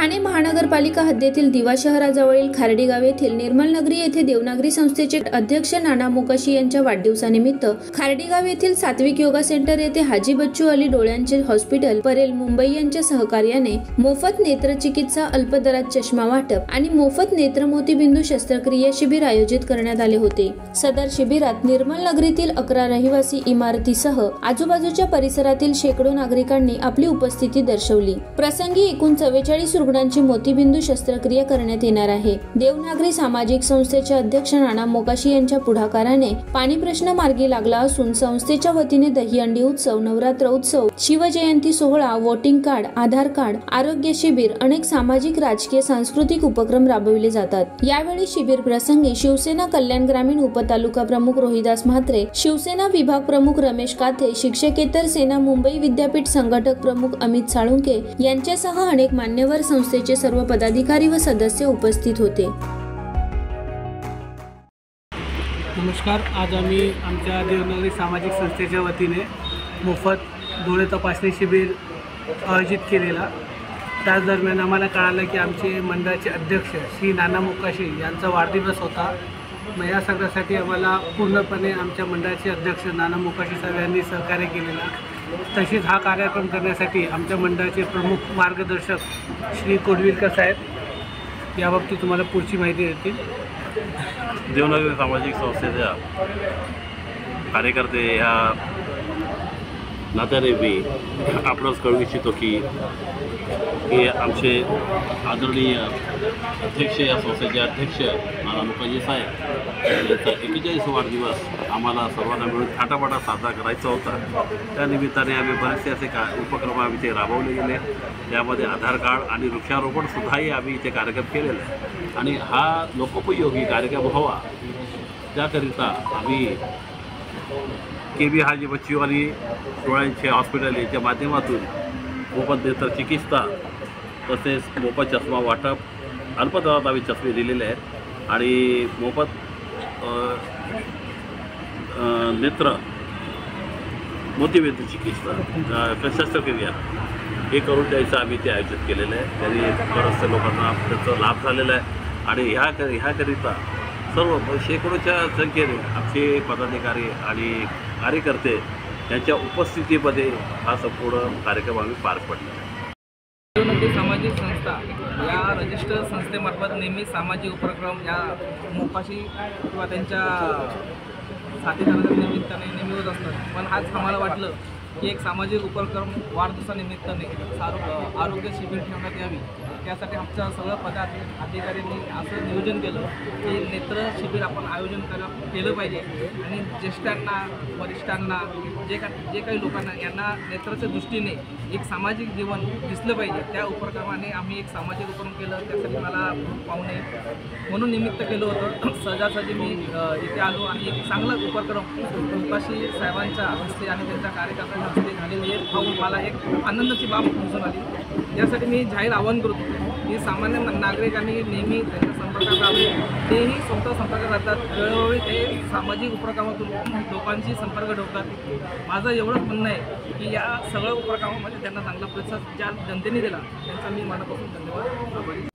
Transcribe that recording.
ठाणे महानगरपालिका हद्दीतील दिवा शहराजवळील खार्डी गाव येथील निर्मल नगरी येथे देवनागरी संस्थेचे अध्यक्ष नाना मोकाशी यांच्या वाढदिवसानिमित्त खार्डी गाव येथील सात्विक योगा सेंटर येथे हाजी बच्चू अली डोळ्यांचे हॉस्पिटल परेल मुंबई यांच्या सहकार्याने मोफत नेत्रचिकित्सा, अल्पदरात चष्मा वाटप आणि मोफत नेत्रमोतीबिंदू शस्त्रक्रिया शिबिर आयोजित करण्यात आले होते। सदर शिबिरात निर्मल नगरीतील 11 रहिवासी इमारतीसह आजूबाजूच्या परिसरातील शेकडो नागरिकांनी आपली उपस्थिती दर्शवली। प्रसंगी एकूण 44 रुग्णांची मोतीबिंदू शस्त्रक्रिया करण्यात येणार आहे। देवनागरी सामाजिक संस्थेचे अध्यक्ष नाना मोकाशी यांच्या पुढाकाराने पाणी प्रश्न मार्गी लागला असून संस्थेच्या वतीने दहीहंडी उत्सव, नवरात्र उत्सव, शिवजयंती सोहळा, वोटिंग कार्ड, आधार कार्ड, आरोग्य शिबिर, अनेक सामाजिक, राजकीय, सांस्कृतिक उपक्रम राबविले जातात। यावेळी शिबिर प्रसंगी शिवसेना कल्याण ग्रामीण उपतालुका प्रमुख रोहिदास म्हात्रे, शिवसेना विभाग प्रमुख रमेश काथे, शिक्षकेतर सेना मुंबई विद्यापीठ संघटक प्रमुख अमित साळुंके यांच्यासह अनेक मान्यवर संस्थेचे सर्व पदाधिकारी व सदस्य उपस्थित होते। नमस्कार। आज आम्ही आमच्या देवनागरी सामाजिक संस्थेच्या वतीने मोफत डोळे तपासणी शिबिर आयोजित केलेला। त्याच दरम्यान आम्हाला कळालं की आमचे मंडळाचे अध्यक्ष श्री नाना मोकाशी यांचा वाढदिवस होता। मग या सगळ्यासाठी आम्हाला पूर्णपणे आमच्या मंडळाचे अध्यक्ष नाना मोकाशी साहेब यांनी सहकार्य केलेला। तसेच हा कार्यक्रम करण्यासाठी आमच्या मंडळाचे प्रमुख मार्गदर्शक श्री कोडविलकर साहेब याबाबतीत तुम्हाला पुढची माहिती देतील। देवनागरी सामाजिक संस्थेच्या कार्यकर्ते ह्या नात्याने मी आपणास कळवू इच्छितो की आमचे आदरणीय अध्यक्ष, या संस्थेचे अध्यक्ष नाना मोकाशी साहेब यांचा 41 वाढदिवस आम्हाला सर्वांना मिळून थाटामाटात साजरा करायचा होता। त्यानिमित्ताने आम्ही बरेचसे असे उपक्रम आम्ही ते राबवले गेले। त्यामध्ये आधार कार्ड आणि वृक्षारोपणसुद्धाही आम्ही इथे कार्यक्रम केलेला आहे आणि हा लोकोपयोगी कार्यक्रम व्हावा त्याकरिता आम्ही KB हाजी बच्चू अली डोळ्यांचे हॉस्पिटल याच्या माध्यमातून मोफत नेत्र चिकित्सा तसेच मोफत चष्मा वाटप, अल्पदरात आम्ही चष्मे दिलेले आहेत आणि मोफत नेत्र मोतीबिंदू चिकित्सा शस्त्रक्रिया हे करून द्यायचं आम्ही ते आयोजित केलेलं आहे। त्यांनी बऱ्याचशा लोकांना त्याचा लाभ झालेला आहे आणि ह्याकरिता सर्व शेकडोच्या संख्येने आमचे पदाधिकारी आणि कार्यकर्ते यांच्या उपस्थितीमध्ये हा संपूर्ण कार्यक्रम आम्ही पार पडला आहे। देवनागरी सामाजिक संस्था या रजिस्टर संस्थेमार्फत नेहमी सामाजिक उपक्रम या मोकाशी किंवा त्यांच्या साथीदारांच्या निमित्ताने नेहमी होत असतात। पण आज आम्हाला वाटलं की एक सामाजिक उपक्रम वाढदिवसानिमित्ताने आरोग्य शिबिर ठेवण्यात यावी। त्यासाठी आमच्या सगळ्या पदाधिकाऱ्यांनी असं नियोजन केलं की नेत्र शिबिर आपण आयोजन केलं पाहिजे आणि ज्येष्ठांना, वरिष्ठांना, जे काही लोकांना यांना नेत्राच्या दृष्टीने एक सामाजिक जीवन दिसलं पाहिजे, त्या उपक्रमाने आम्ही एक सामाजिक उपक्रम केलं। त्यासाठी मला पाहुणे म्हणून निमित्त केलं होतं। सहजासहजी मी इथे आलो आणि एक चांगला उपक्रम मोकाशी साहेबांच्या हस्ते आणि त्यांच्या कार्यकर्त्यांच्या हस्ते झालेली आहे पाहून मला एक आनंदाची बाब दिसून आली। यासाठी मी जाहीर आवाहन करतो की सामान्य नागरिकांनी नेहमी त्यांच्या संपर्कात राहावे। तेही स्वतः संपर्कात राहतात, वेळोवेळी ते सामाजिक उपक्रमातून लोकांशी संपर्क ठेवतात। माझं एवढंच म्हणणं आहे की या सगळ्या उपक्रमामध्ये त्यांना चांगला प्रतिसाद ज्या जनतेने दिला त्यांचा मी मनापासून धन्यवाद आभारी।